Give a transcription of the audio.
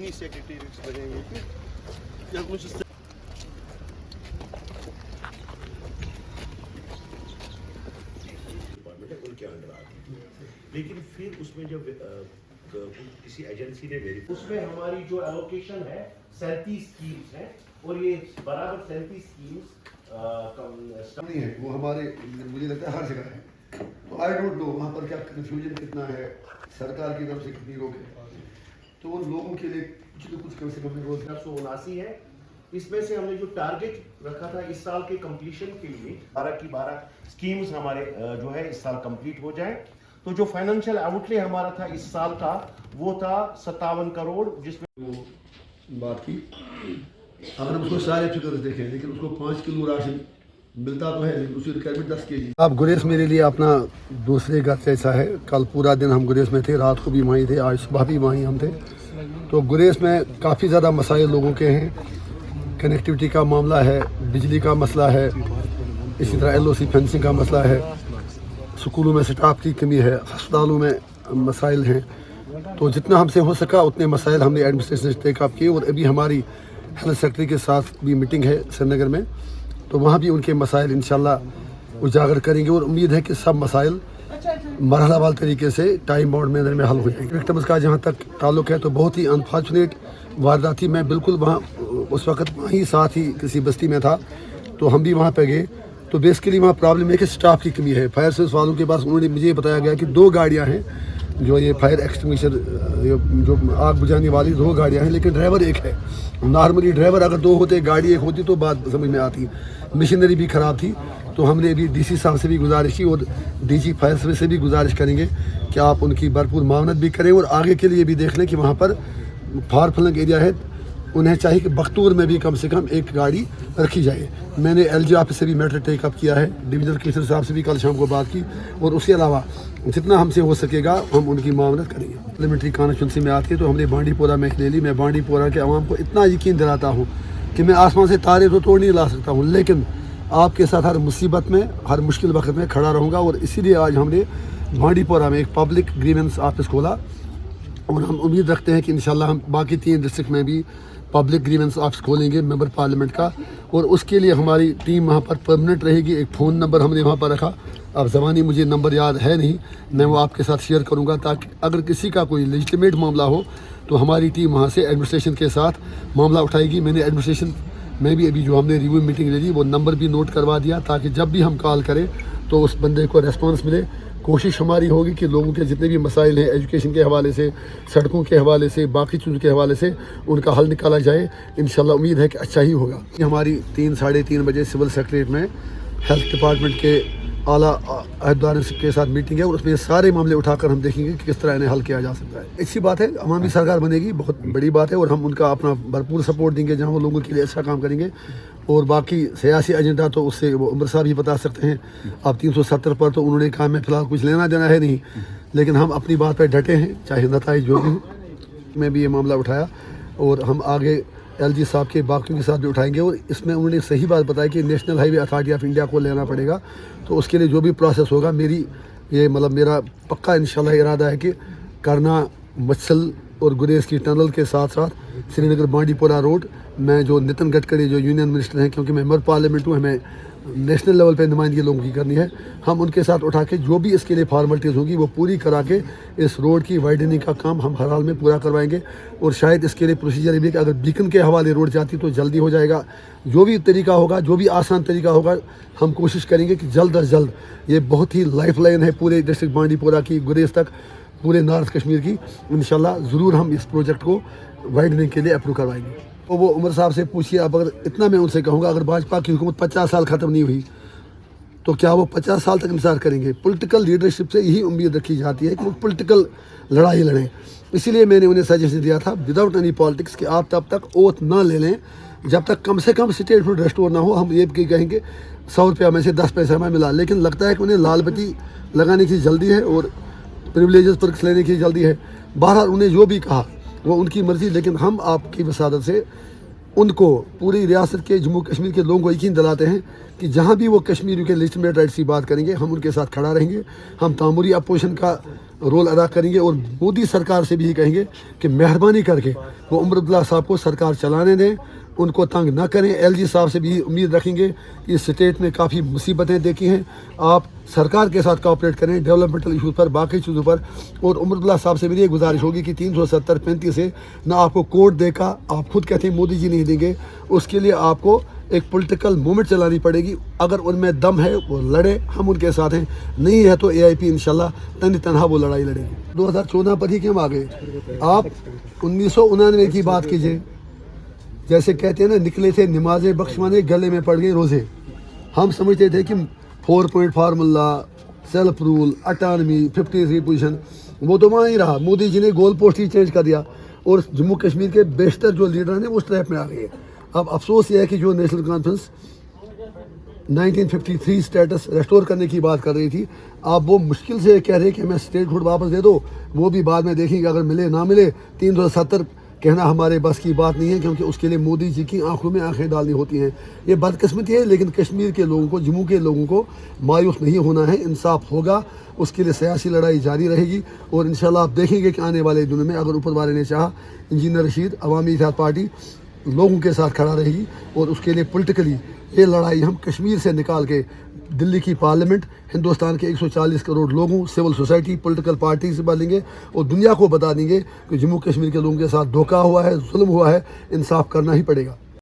mini secretariats बने हैं ये या कुछ इस डिपार्टमेंट है उनके अंडर आती है। लेकिन फिर उसमें जब किसी एजेंसी ने उसमें हमारी जो एलोकेशन है 37 स्कीम्स है और ये बराबर 37 स्कीम्स नहीं है, वो हमारे मुझे लगता है हर जगह है। तो आई डोंट नो वहाँ पर क्या कन्फ्यूजन कितना है, सरकार की तरफ से कितनी रोक है, तो उन लोगों के लिए कुछ न कुछ कम से कम रोजगार 1979 है। इसमें से हमने जो टारगेट रखा था इस साल के कंप्लीशन के लिए 12 की 12 स्कीम्स हमारे जो है इस साल कंप्लीट हो जाए। तो जो फाइनेंशियल आउटले हमारा था इस साल का वो था 57 करोड़, जिसमें बात की। अगर हम उसको सारे फिगर्स देखें, लेकिन उसको 5 किलो राशन मिलता तो है, लेकिन उसकी रिक्वायरमेंट 10 kg। अब गुरेज मेरे लिए अपना दूसरे घर जैसा है। कल पूरा दिन हम गुरेज में थे, रात को भी वहीं थे, आज सुबह भी वहीं हम थे। तो गुरेज में काफ़ी ज़्यादा मसाइल लोगों के हैं। कनेक्टिविटी का मामला है, बिजली का मसला है, इसी तरह LOC फेंसिंग का मसला है, स्कूलों में स्टाफ की कमी है, अस्पतालों में मसाइल हैं। तो जितना हमसे हो सका उतने मसाइल हमने एडमिनिस्ट्रेशन से टेकअप किए और अभी हमारी हेल्थ सेक्रेटरी के साथ भी मीटिंग है श्रीनगर में, तो वहाँ भी उनके मसाइल इंशाल्लाह उजागर करेंगे और उम्मीद है कि सब मसाइल मरहलावार तरीके से टाइम बाउंड में हल हो जाएंगे। विक्टिम्स का जहाँ तक ताल्लुक़ है तो बहुत ही अनफॉर्चुनेट वारदात थी। मैं बिल्कुल वहाँ उस वक्त वहीं साथ ही किसी बस्ती में था, तो हम भी वहाँ पे गए। तो बेसिकली वहाँ प्रॉब्लम है कि स्टाफ की कमी है। फायर सर्विस वालों के पास उन्होंने मुझे बताया गया कि 2 गाड़ियाँ हैं जो ये फायर एक्सटिंग्विशर जो आग बुझाने वाली 2 गाड़ियाँ हैं, लेकिन ड्राइवर एक है। नॉर्मली ड्राइवर अगर 2 होते, गाड़ी एक होती तो बात समझ में आती। मशीनरी भी ख़राब थी। तो हमने अभी DC साहब से भी गुजारिश की और DG फायर सर्विस से भी गुजारिश करेंगे कि आप उनकी भरपूर मावनत भी करें और आगे के लिए भी देख लें कि वहाँ पर फार फ्लंग एरिया है, उन्हें चाहिए कि बख्तूर में भी कम से कम एक गाड़ी रखी जाए। मैंने LG ऑफिस से भी मैटर टेकअप किया है, डिविजनल कमिश्नर साहब से भी कल शाम को बात की, और उसके अलावा जितना हमसे हो सकेगा हम उनकी मावनत करेंगे। पार्लियामेंट्री कॉन्स्टिट्यूंसी में आती है तो हमने बांडी पोरा में ले ली। मैं बांडी पोरा के अवाम को इतना यकीन दिलाता हूँ कि मैं आसमान से तारे तो तोड़ नहीं ला सकता हूँ, लेकिन आपके साथ हर मुसीबत में, हर मुश्किल वक्त में खड़ा रहूँगा। और इसीलिए आज हमने बांडी पोरा में एक पब्लिक ग्रीवेंस ऑफिस खोला और हम उम्मीद रखते हैं कि इंशाल्लाह हम बाकी 3 डिस्ट्रिक्ट में भी पब्लिक ग्रीवेंस ऑफिस खोलेंगे मेंबर पार्लियामेंट का, और उसके लिए हमारी टीम वहाँ पर परमानेंट रहेगी। एक फ़ोन नंबर हमने वहाँ पर रखा, अब ज़बानी मुझे नंबर याद है नहीं, मैं वो आपके साथ शेयर करूँगा, ताकि अगर किसी का कोई लेजिटिमेट मामला हो तो हमारी टीम वहाँ से एडमिनिस्ट्रेशन के साथ मामला उठाएगी। मैंने एडमिनिस्ट्रेशन में भी अभी जो हमने रिव्यू मीटिंग ले ली वो नंबर भी नोट करवा दिया, ताकि जब भी हम कॉल करें तो उस बंदे को रेस्पॉन्स मिले। कोशिश हमारी होगी कि लोगों के जितने भी मसाइल हैं, एजुकेशन के हवाले से, सड़कों के हवाले से, बाकी चीज़ों के हवाले से, उनका हल निकाला जाए। इंशाल्लाह उम्मीद है कि अच्छा ही होगा। हमारी 3 साढ़े 3 बजे सिविल सेक्रेटरीट में हेल्थ डिपार्टमेंट के आला अहदेदारों के साथ मीटिंग है और उसमें सारे मामले उठाकर हम देखेंगे कि किस तरह इन्हें हल किया जा सकता है। अच्छी बात है, अवामी सरकार बनेगी, बहुत बड़ी बात है, और हम उनका अपना भरपूर सपोर्ट देंगे जहाँ वो लोगों के लिए अच्छा काम करेंगे। और बाकी सियासी एजेंडा तो उससे वो उमर साहब ही बता सकते हैं। अब 370 पर तो उन्होंने कहा मैं फ़िलहाल कुछ लेना देना है नहीं, लेकिन हम अपनी बात पर डटे हैं, चाहे नताइज जो भी हो। मैं भी ये मामला उठाया और हम आगे LG साहब के बाकियों के साथ भी उठाएंगे। और इसमें उन्होंने सही बात बताई कि national highway authority of India को लेना पड़ेगा, तो उसके लिए जो भी प्रोसेस होगा मेरा पक्का इंशाल्लाह इरादा है कि करना मत्सल और गुरेज की टनल के साथ साथ श्रीनगर बांडीपोरा रोड में जो नितिन गडकरी जो यूनियन मिनिस्टर हैं, क्योंकि मैं मेंबर पार्लियामेंट हूँ, हमें नेशनल लेवल पे नुमाइंदगी लोगों की करनी है, हम उनके साथ उठा के जो भी इसके लिए फॉर्मेलिटीज़ होगी वो पूरी करा के इस रोड की वाइडनिंग का काम हम हर हाल में पूरा करवाएंगे। और शायद इसके लिए प्रोसीजर भी कि अगर बीकन के हवाले रोड जाती तो जल्दी हो जाएगा। जो भी तरीका होगा, जो भी आसान तरीका होगा, हम कोशिश करेंगे कि जल्द अज जल्द, ये बहुत ही लाइफ लाइन है पूरे डिस्ट्रिक्ट बांडीपोरा की, गुरेज तक, पूरे नॉर्थ कश्मीर की। इंशाल्लाह ज़रूर हम इस प्रोजेक्ट को वाइडनिंग के लिए अप्रूव करवाएंगे। तो वो उमर साहब से पूछिए, अब अगर इतना मैं उनसे कहूँगा, अगर भाजपा की हुकूमत 50 साल ख़त्म नहीं हुई तो क्या वो 50 साल तक इंतजार करेंगे? पॉलिटिकल लीडरशिप से यही उम्मीद रखी जाती है कि वो पॉलिटिकल लड़ाई लड़ें। इसीलिए मैंने उन्हें सजेशन दिया था विदाउट एनी पॉलिटिक्स कि आप तब तक ओथ ना ले लें जब तक कम से कम स्टेट फूड रेस्टोर ना हो। हम ये कहेंगे 100 रुपया में से 10 पैसा हमें मिला, लेकिन लगता है कि उन्हें लाल बत्ती लगाने की जल्दी है और प्रिविलेजेस पर लेने की जल्दी है। बहरहाल उन्हें जो भी कहा वो उनकी मर्ज़ी, लेकिन हम आपकी वसादत से उनको पूरी रियासत के जम्मू कश्मीर के लोगों को यकीन दिलाते हैं कि जहाँ भी वो कश्मीरियों के लेजिटिमेट राइट्स की बात करेंगे हम उनके साथ खड़ा रहेंगे, हम तामूरी अपोजिशन का रोल अदा करेंगे और मोदी सरकार से भी यही कहेंगे कि मेहरबानी करके वो उमर अब्दुल्ला साहब को सरकार चलाने दें, उनको तंग ना करें। एलजी साहब से भी उम्मीद रखेंगे कि इस स्टेट में काफ़ी मुसीबतें देखी हैं, आप सरकार के साथ कोऑपरेट करें डेवलपमेंटल इशूज़ पर, बाकी चीज़ों पर। और उमर अब्दुल्ला साहब से मेरी ये गुजारिश होगी कि 370-35 से ना आपको कोर्ट देगा, आप खुद कहते हैं मोदी जी नहीं देंगे, उसके लिए आपको एक पॉलिटिकल मूवमेंट चलानी पड़ेगी। अगर उनमें दम है वो लड़े, हम उनके साथ हैं, नहीं है तो AIP इंशाल्लाह तनहा वो लड़ाई लड़ेगी। 2014 पर ही क्यों आ गए आप? 1999 की बात कीजिए, जैसे कहते हैं ना, निकले थे नमाज़ें बख्शवाने, गले में पड़ गए रोज़े। हम समझते थे कि 4 point formula, self rule, autonomy, 53 position, वो तो वहाँ ही रहा। मोदी जी ने गोल पोस्ट ही चेंज कर दिया और जम्मू कश्मीर के बेशतर जो लीडर हैं उस ट्रैप में आ गए। अब अफसोस ये है कि जो नेशनल कॉन्फ्रेंस 1953 स्टेटस रेस्टोर करने की बात कर रही थी, आप वो मुश्किल से कह रहे हैं कि हमें स्टेटहुड वापस दे दो, वो भी बाद में देखेंगे अगर मिले ना मिले। 370 कहना हमारे बस की बात नहीं है, क्योंकि उसके लिए मोदी जी की आंखों में आंखें डालनी होती हैं। ये बदकिस्मती है, लेकिन कश्मीर के लोगों को, जम्मू के लोगों को मायूस नहीं होना है, इंसाफ होगा, उसके लिए सियासी लड़ाई जारी रहेगी। और इंशाल्लाह आप देखेंगे कि आने वाले दिनों में अगर ऊपर वाले ने चाहा, इंजीनियर रशीद अवामी इत्तेहाद पार्टी लोगों के साथ खड़ा रहेगी और उसके लिए पॉलिटिकली ये लड़ाई हम कश्मीर से निकाल के दिल्ली की पार्लियामेंट, हिंदुस्तान के 140 करोड़ लोगों, सिविल सोसाइटी, पॉलिटिकल पार्टी से बढ़ेंगे और दुनिया को बता देंगे कि जम्मू कश्मीर के लोगों के साथ धोखा हुआ है, जुल्म हुआ है, इंसाफ करना ही पड़ेगा।